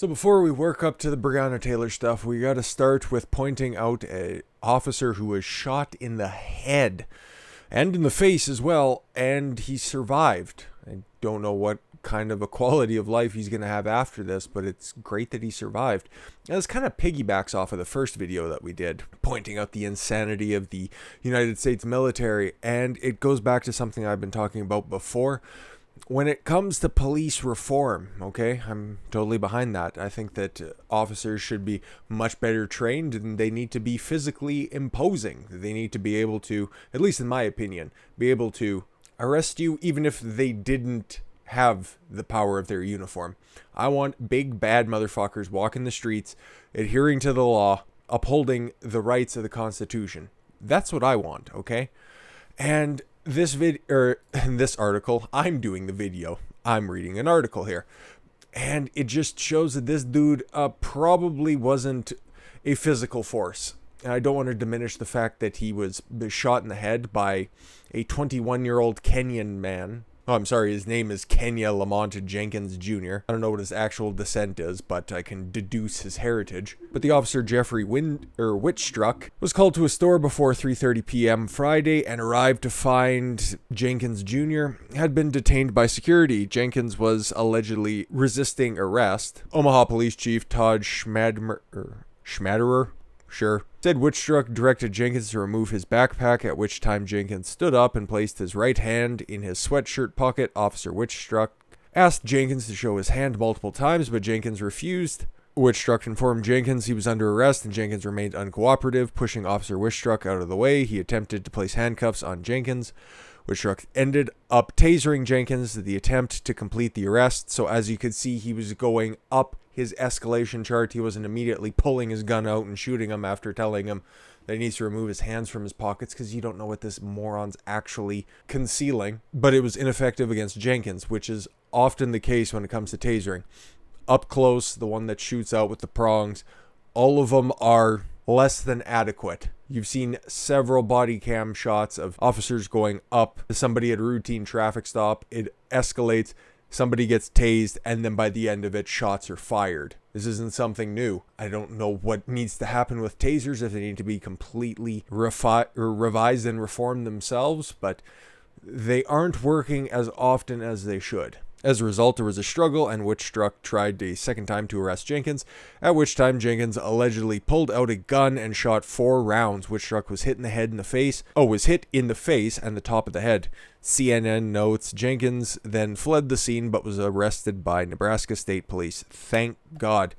So before we work up to the Breonna Taylor stuff, we got to start with pointing out an officer who was shot in the head and in the face as well, and he survived. I don't know what kind of a quality of life he's going to have after this, but it's great that he survived. Now, this kind of piggybacks off of the first video that we did, pointing out the insanity of the United States military, and it goes back to something I've been talking about before. When it comes to police reform, okay, I'm totally behind that. I think that officers should be much better trained, and they need to be physically imposing. They need to be able to, at least in my opinion, be able to arrest you even if they didn't have the power of their uniform. I want big bad motherfuckers walking the streets, adhering to the law, upholding the rights of the Constitution. That's what I want, okay? And this article, I'm doing the video. I'm reading an article here. And it just shows that this dude probably wasn't a physical force. And I don't want to diminish the fact that he was shot in the head by a 21-year-old Kenyan man. Oh, I'm sorry, his name is Lamont Jenkins Jr. I don't know what his actual descent is, but I can deduce his heritage. But the officer Jeffrey Wittstruck was called to a store before 3:30 p.m. Friday and arrived to find Jenkins Jr. had been detained by security. Jenkins was allegedly resisting arrest. Omaha Police Chief Todd Schmaderer, said Wittstruck directed Jenkins to remove his backpack, at which time Jenkins stood up and placed his right hand in his sweatshirt pocket. Officer Wittstruck asked Jenkins to show his hand multiple times, but Jenkins refused. Wittstruck informed Jenkins he was under arrest, and Jenkins remained uncooperative, pushing Officer Wittstruck out of the way. He attempted to place handcuffs on Jenkins. Wittstruck ended up tasering Jenkins, the attempt to complete the arrest. So as you could see, he was going up his escalation chart. He wasn't immediately pulling his gun out and shooting him after telling him that he needs to remove his hands from his pockets, because you don't know what this moron's actually concealing. But it was ineffective against Jenkins, which is often the case when it comes to tasering. Up close, the one that shoots out with the prongs, all of them are less than adequate. You've seen several body cam shots of officers going up to somebody at a routine traffic stop. It escalates. Somebody gets tased, and then by the end of it, shots are fired. This isn't something new. I don't know what needs to happen with tasers, if they need to be completely revised and reformed themselves, but they aren't working as often as they should. As a result, there was a struggle, and Wittstruck tried a second time to arrest Jenkins, at which time Jenkins allegedly pulled out a gun and shot 4 rounds. Wittstruck was hit in the head and the face. Was hit in the face and the top of the head. CNN notes Jenkins then fled the scene but was arrested by Nebraska State Police. Thank God.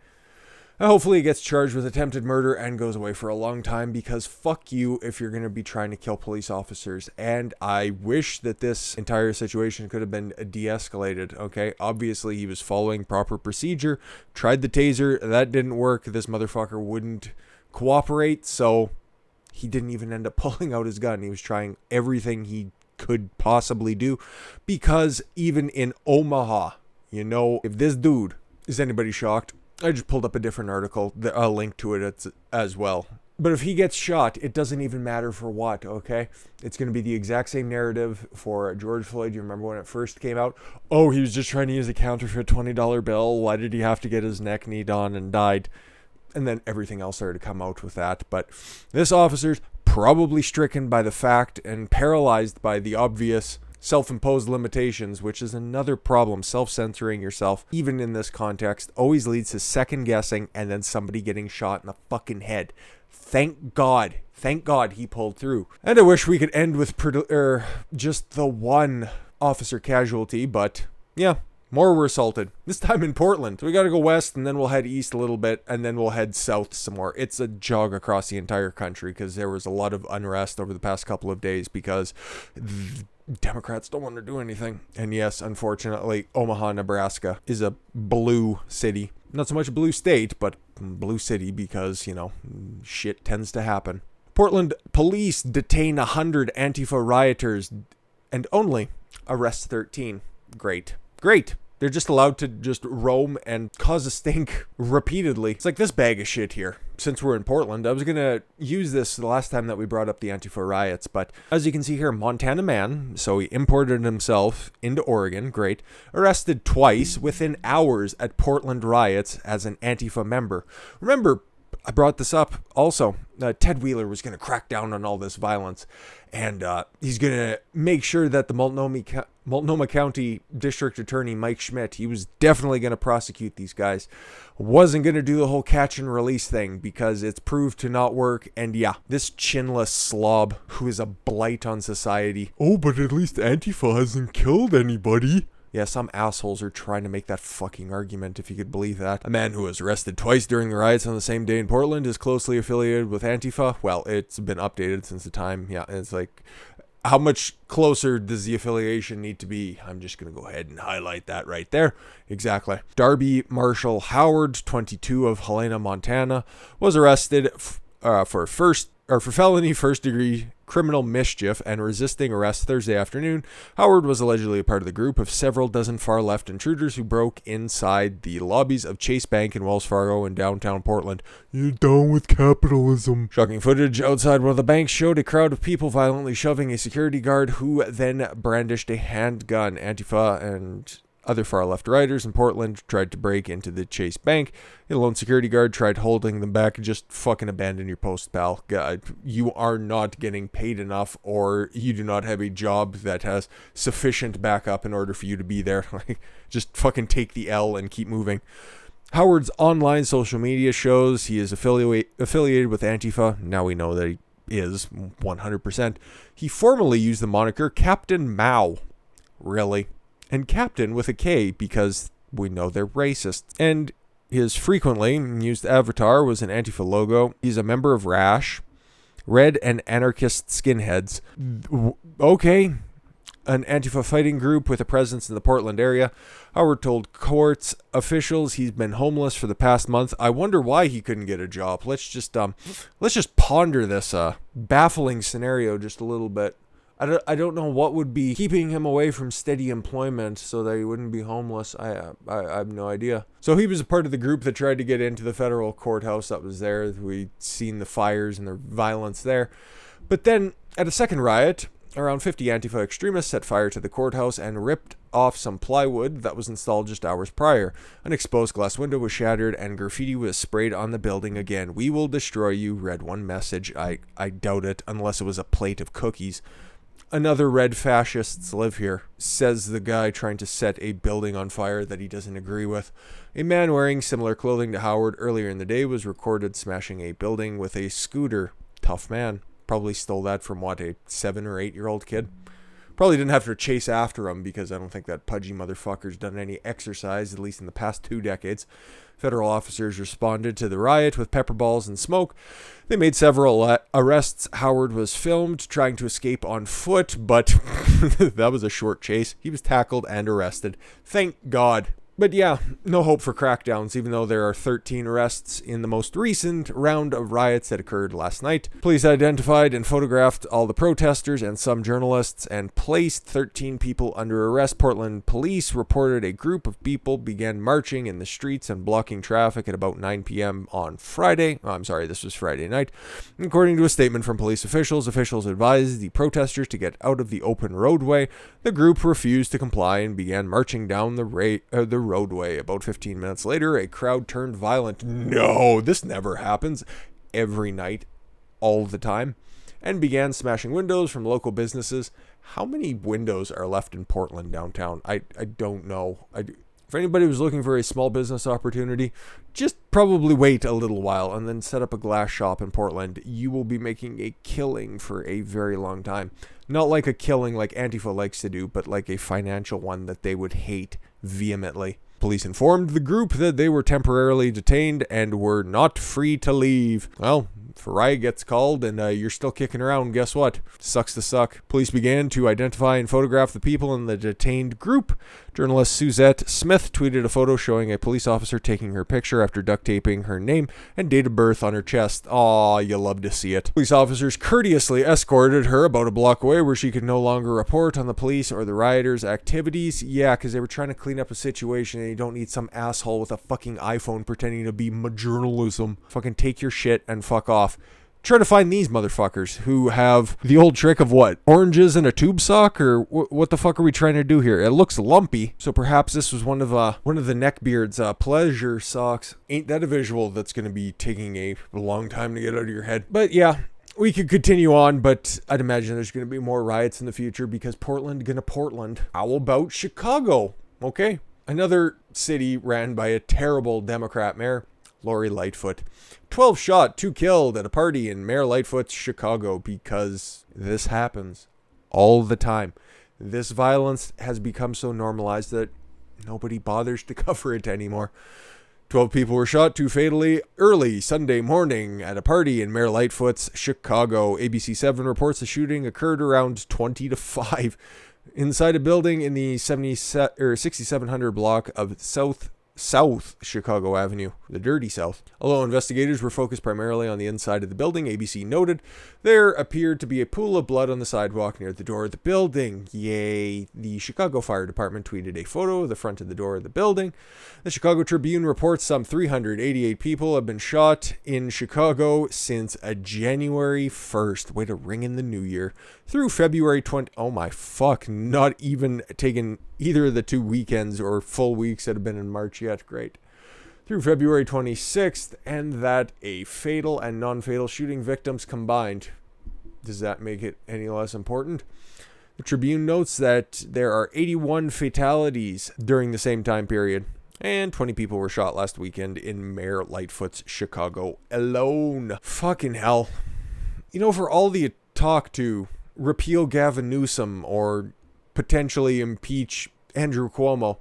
And hopefully he gets charged with attempted murder and goes away for a long time, because fuck you if you're going to be trying to kill police officers. And I wish that this entire situation could have been de-escalated, okay? Obviously he was following proper procedure, tried the taser, that didn't work. This motherfucker wouldn't cooperate, so he didn't even end up pulling out his gun. He was trying everything he could possibly do, because even in Omaha, you know, if this dude, is anybody shocked? I just pulled up a different article, a link to it as well. But if he gets shot, it doesn't even matter for what, okay? It's going to be the exact same narrative for George Floyd. You remember when it first came out? Oh, he was just trying to use a counterfeit $20 bill. Why did he have to get his neck kneed on and died? And then everything else started to come out with that. But this officer's probably stricken by the fact and paralyzed by the obvious self-imposed limitations, which is another problem. Self-censoring yourself, even in this context, always leads to second-guessing and then somebody getting shot in the fucking head. Thank God he pulled through. And I wish we could end with just the one officer casualty, but yeah, more were assaulted. This time in Portland. So we gotta go west, and then we'll head east a little bit, and then we'll head south some more. It's a jog across the entire country, because there was a lot of unrest over the past couple of days, because Democrats don't want to do anything. And yes, unfortunately, Omaha, Nebraska is a blue city. Not so much a blue state, but blue city, because, you know, shit tends to happen. Portland police detain 100 Antifa rioters and only arrest 13. Great. They're just allowed to just roam and cause a stink repeatedly. It's like this bag of shit here. Since we're in Portland, I was going to use this the last time that we brought up the Antifa riots, but as you can see here, Montana man, so he imported himself into Oregon, great, arrested twice within hours at Portland riots as an Antifa member. Remember, I brought this up also. Ted Wheeler was going to crack down on all this violence, and he's going to make sure that the Multnomah County District Attorney Mike Schmidt, he was definitely going to prosecute these guys. Wasn't going to do the whole catch and release thing because it's proved to not work. And yeah, this chinless slob who is a blight on society. Oh, but at least Antifa hasn't killed anybody. Yeah, some assholes are trying to make that fucking argument, if you could believe that. A man who was arrested twice during the riots on the same day in Portland is closely affiliated with Antifa. Well, it's been updated since the time. Yeah, it's like, how much closer does the affiliation need to be? I'm just going to go ahead and highlight that right there. Exactly. Darby Marshall Howard, 22 of Helena, Montana, was arrested for felony first-degree criminal mischief and resisting arrest Thursday afternoon. Howard was allegedly a part of the group of several dozen far-left intruders who broke inside the lobbies of Chase Bank and Wells Fargo in downtown Portland. You're down with capitalism. Shocking footage outside one of the banks showed a crowd of people violently shoving a security guard who then brandished a handgun. Antifa and other far-left rioters in Portland tried to break into the Chase Bank. A lone security guard tried holding them back. Just fucking abandon your post, pal. God, you are not getting paid enough, or you do not have a job that has sufficient backup in order for you to be there. Just fucking take the L and keep moving. Howard's online social media shows he is affiliated with Antifa. Now we know that he is 100%. He formerly used the moniker Captain Mao. Really? And Captain with a K because we know they're racist. And his frequently used avatar was an Antifa logo. He's a member of RASH, Red and Anarchist Skinheads. Okay, an Antifa fighting group with a presence in the Portland area. Howard told courts officials he's been homeless for the past month. I wonder why he couldn't get a job. Let's just ponder this baffling scenario just a little bit. I don't know what would be keeping him away from steady employment so that he wouldn't be homeless. I have no idea. So he was a part of the group that tried to get into the federal courthouse that was there. We'd seen the fires and the violence there. But then at a second riot, around 50 Antifa extremists set fire to the courthouse and ripped off some plywood that was installed just hours prior. An exposed glass window was shattered and graffiti was sprayed on the building again. "We will destroy you," read one message. I doubt it, unless it was a plate of cookies. "Another red fascists live here," says the guy trying to set a building on fire that he doesn't agree with. A man wearing similar clothing to Howard earlier in the day was recorded smashing a building with a scooter. Tough man. Probably stole that from, a 7 or 8 year old kid? Probably didn't have to chase after him because I don't think that pudgy motherfucker's done any exercise, at least in the past 2 decades. Federal officers responded to the riot with pepper balls and smoke. They made several arrests. Howard was filmed trying to escape on foot, but that was a short chase. He was tackled and arrested. Thank God. But yeah, no hope for crackdowns, even though there are 13 arrests in the most recent round of riots that occurred last night. Police identified and photographed all the protesters and some journalists and placed 13 people under arrest. Portland police reported a group of people began marching in the streets and blocking traffic at about 9 p.m. on Friday. This was Friday night. According to a statement from police officials advised the protesters to get out of the open roadway. The group refused to comply and began marching down the roadway. About 15 minutes later, a crowd turned violent. No, this never happens. Every night, all the time. And began smashing windows from local businesses. How many windows are left in Portland downtown? I don't know. If anybody was looking for a small business opportunity, just probably wait a little while and then set up a glass shop in Portland. You will be making a killing for a very long time. Not like a killing like Antifa likes to do, but like a financial one that they would hate vehemently. Police informed the group that they were temporarily detained and were not free to leave. Well, If a riot gets called and you're still kicking around, guess what? Sucks to suck. Police began to identify and photograph the people in the detained group. Journalist Suzette Smith tweeted a photo showing a police officer taking her picture after duct taping her name and date of birth on her chest. Aw, you love to see it. Police officers courteously escorted her about a block away where she could no longer report on the police or the rioters' activities. Yeah, because they were trying to clean up a situation and you don't need some asshole with a fucking iPhone pretending to be journalism. Fucking take your shit and fuck off. Try to find these motherfuckers who have the old trick of what? Oranges in a tube sock? Or what the fuck are we trying to do here? It looks lumpy, so perhaps this was one of the neckbeard's pleasure socks. Ain't that a visual that's going to be taking a long time to get out of your head? But yeah, we could continue on, but I'd imagine there's going to be more riots in the future because Portland gonna Portland. How about Chicago? Okay. Another city ran by a terrible Democrat mayor, Lori Lightfoot. 12 shot, 2 killed at a party in Mayor Lightfoot's Chicago because this happens all the time. This violence has become so normalized that nobody bothers to cover it anymore. 12 people were shot, 2 fatally, early Sunday morning at a party in Mayor Lightfoot's Chicago. ABC 7 reports the shooting occurred around 20 to 5 inside a building in the 6700 block of South Chicago Avenue, the dirty South. Although investigators were focused primarily on the inside of the building, ABC noted there appeared to be a pool of blood on the sidewalk near the door of the building. Yay. The Chicago Fire Department tweeted a photo of the front of the door of the building. The Chicago Tribune reports some 388 people have been shot in Chicago since January 1st. Way to ring in the new year. Through February 20. Oh my fuck. Not even taken either of the 2 weekends or full weeks that have been in March yet. Great. Through February 26th, and that a fatal and non-fatal shooting victims combined. Does that make it any less important? The Tribune notes that there are 81 fatalities during the same time period, and 20 people were shot last weekend in Mayor Lightfoot's Chicago alone. Fucking hell. You know, for all the talk to repeal Gavin Newsom or potentially impeach Andrew Cuomo,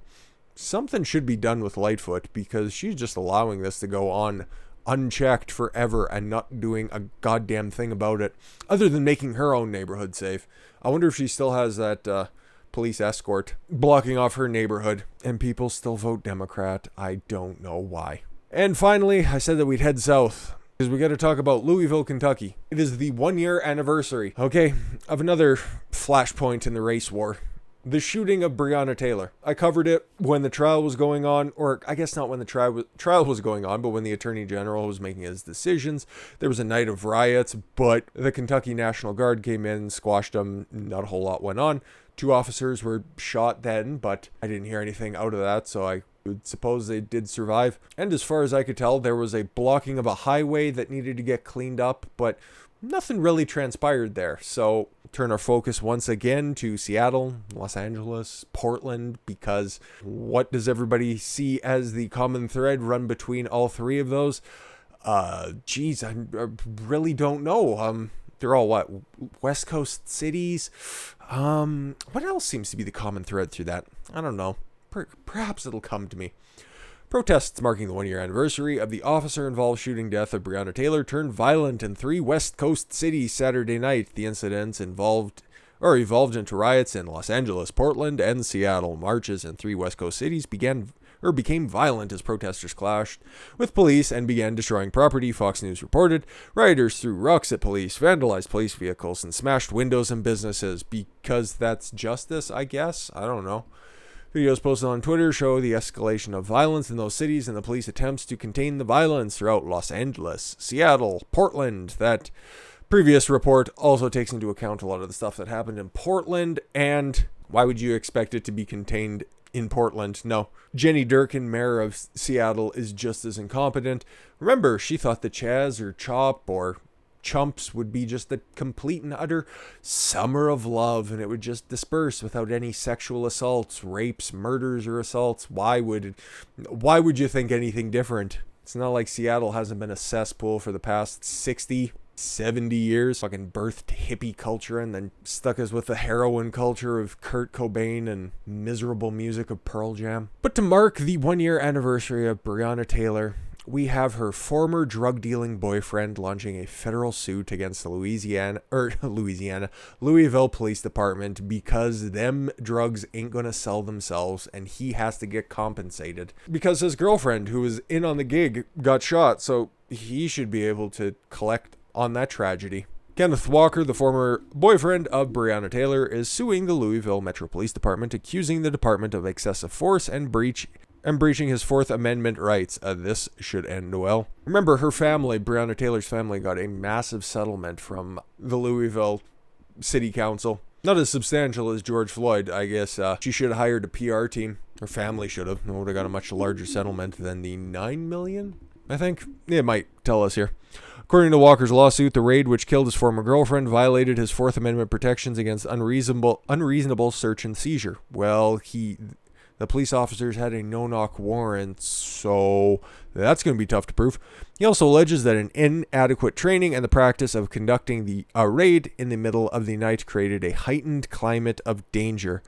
something should be done with Lightfoot because she's just allowing this to go on unchecked forever and not doing a goddamn thing about it other than making her own neighborhood safe. I wonder if she still has that police escort blocking off her neighborhood and people still vote Democrat. I don't know why. And finally, I said that we'd head south because we got to talk about Louisville, Kentucky. It is the 1-year anniversary, okay, of another flashpoint in the race war. The shooting of Breonna Taylor. I covered it when the trial was going on, or I guess not when the trial was going on, but when the Attorney General was making his decisions. There was a night of riots, but the Kentucky National Guard came in, squashed them, not a whole lot went on. 2 officers were shot then, but I didn't hear anything out of that, so I would suppose they did survive. And as far as I could tell, there was a blocking of a highway that needed to get cleaned up, but nothing really transpired there. So turn our focus once again to Seattle, Los Angeles, Portland, because what does everybody see as the common thread run between all 3 of those? I really don't know. They're all what? West Coast cities? What else seems to be the common thread through that? I don't know. Perhaps it'll come to me. Protests marking the 1-year anniversary of the officer-involved shooting death of Breonna Taylor turned violent in 3 West Coast cities Saturday night. The incidents evolved into riots in Los Angeles, Portland, and Seattle. Marches in 3 West Coast cities became violent as protesters clashed with police and began destroying property, Fox News reported. Rioters threw rocks at police, vandalized police vehicles, and smashed windows in businesses. Because that's justice, I guess? I don't know. Videos posted on Twitter show the escalation of violence in those cities and the police attempts to contain the violence throughout Los Angeles, Seattle, Portland. That previous report also takes into account a lot of the stuff that happened in Portland. And why would you expect it to be contained in Portland? No. Jenny Durkin, mayor of Seattle, is just as incompetent. Remember, she thought the Chaz or Chop or Chumps would be just the complete and utter summer of love, and it would just disperse without any sexual assaults, rapes, murders, or assaults. Why would you think anything different? It's not like Seattle hasn't been a cesspool for the past 60, 70 years. Fucking birthed hippie culture and then stuck us with the heroin culture of Kurt Cobain and miserable music of Pearl Jam. But to mark the 1-year anniversary of Breonna Taylor, we have her former drug-dealing boyfriend launching a federal suit against the Louisville Police Department because them drugs ain't gonna sell themselves and he has to get compensated. Because his girlfriend, who was in on the gig, got shot, so he should be able to collect on that tragedy. Kenneth Walker, the former boyfriend of Breonna Taylor, is suing the Louisville Metro Police Department, accusing the department of excessive force and breaching his Fourth Amendment rights. This should end well. Remember, her family, Breonna Taylor's family, got a massive settlement from the Louisville City Council. Not as substantial as George Floyd, I guess. She should have hired a PR team. Her family should have. Would have got a much larger settlement than the $9 million, I think. It might tell us here. According to Walker's lawsuit, the raid which killed his former girlfriend violated his Fourth Amendment protections against unreasonable search and seizure. Well, the police officers had a no-knock warrant, so that's going to be tough to prove. He also alleges that an inadequate training and the practice of conducting a raid in the middle of the night created a heightened climate of danger.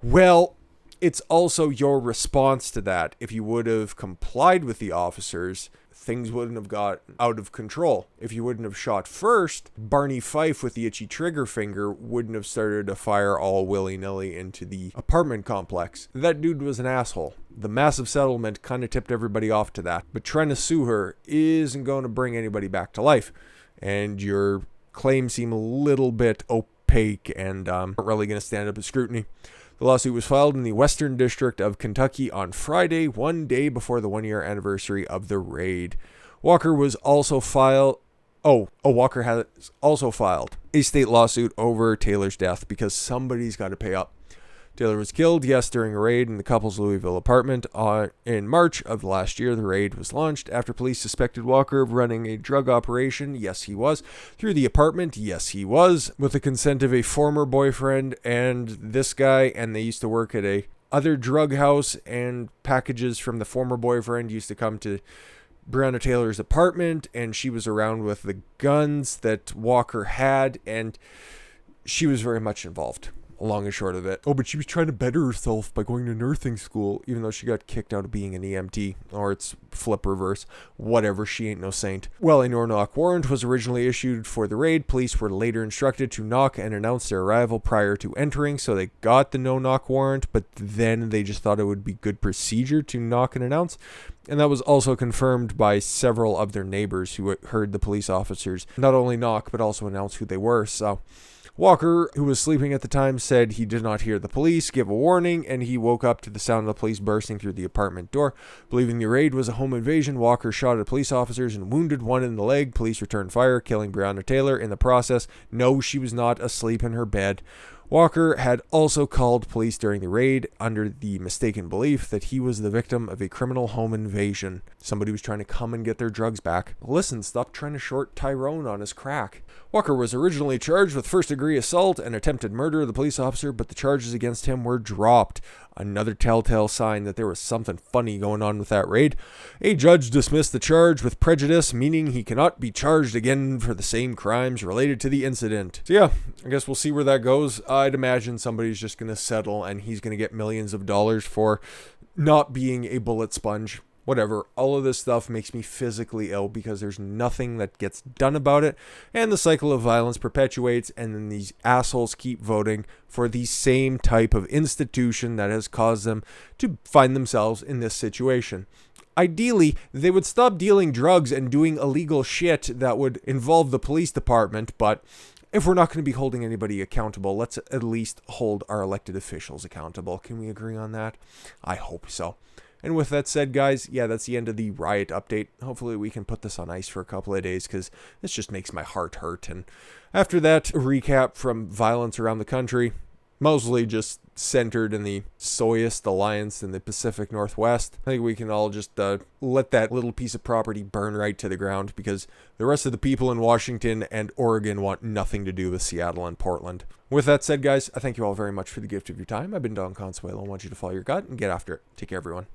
Well, it's also your response to that. If you would have complied with the officers, things wouldn't have got out of control. If you wouldn't have shot first, Barney Fife with the itchy trigger finger wouldn't have started to fire all willy-nilly into the apartment complex. That dude was an asshole. The massive settlement kind of tipped everybody off to that. But trying to sue her isn't going to bring anybody back to life. And your claims seem a little bit opaque and aren't really going to stand up to scrutiny. The lawsuit was filed in the Western District of Kentucky on Friday, one day before the one-year anniversary of the raid. Walker has also filed a state lawsuit over Taylor's death because somebody's got to pay up. Taylor was killed, yes, during a raid in the couple's Louisville apartment. In March of last year, the raid was launched after police suspected Walker of running a drug operation, yes he was, through the apartment, yes he was, with the consent of a former boyfriend and this guy, and they used to work at a other drug house, and packages from the former boyfriend used to come to Breonna Taylor's apartment, and she was around with the guns that Walker had, and she was very much involved. Long and short of it. Oh, but she was trying to better herself by going to nursing school, even though she got kicked out of being an EMT, or it's flip reverse. Whatever, she ain't no saint. Well, a no-knock warrant was originally issued for the raid. Police were later instructed to knock and announce their arrival prior to entering, so they got the no-knock warrant, but then they just thought it would be good procedure to knock and announce. And that was also confirmed by several of their neighbors who heard the police officers not only knock, but also announce who they were, so Walker, who was sleeping at the time, said he did not hear the police give a warning, and he woke up to the sound of the police bursting through the apartment door. Believing the raid was a home invasion, Walker shot at police officers and wounded one in the leg. Police returned fire, killing Breonna Taylor in the process. No, she was not asleep in her bed. Walker had also called police during the raid under the mistaken belief that he was the victim of a criminal home invasion. Somebody was trying to come and get their drugs back. Listen, stop trying to short Tyrone on his crack. Walker was originally charged with first-degree assault and attempted murder of the police officer, but the charges against him were dropped. Another telltale sign that there was something funny going on with that raid. A judge dismissed the charge with prejudice, meaning he cannot be charged again for the same crimes related to the incident. So yeah, I guess we'll see where that goes. I'd imagine somebody's just going to settle and he's going to get millions of dollars for not being a bullet sponge. Whatever, all of this stuff makes me physically ill because there's nothing that gets done about it, and the cycle of violence perpetuates, and then these assholes keep voting for the same type of institution that has caused them to find themselves in this situation. Ideally, they would stop dealing drugs and doing illegal shit that would involve the police department, but if we're not going to be holding anybody accountable, let's at least hold our elected officials accountable. Can we agree on that? I hope so. And with that said, guys, yeah, that's the end of the riot update. Hopefully we can put this on ice for a couple of days because this just makes my heart hurt. And after that, a recap from violence around the country, mostly just centered in the Soyist Alliance in the Pacific Northwest. I think we can all just let that little piece of property burn right to the ground because the rest of the people in Washington and Oregon want nothing to do with Seattle and Portland. With that said, guys, I thank you all very much for the gift of your time. I've been Don Consuelo. I want you to follow your gut and get after it. Take care, everyone.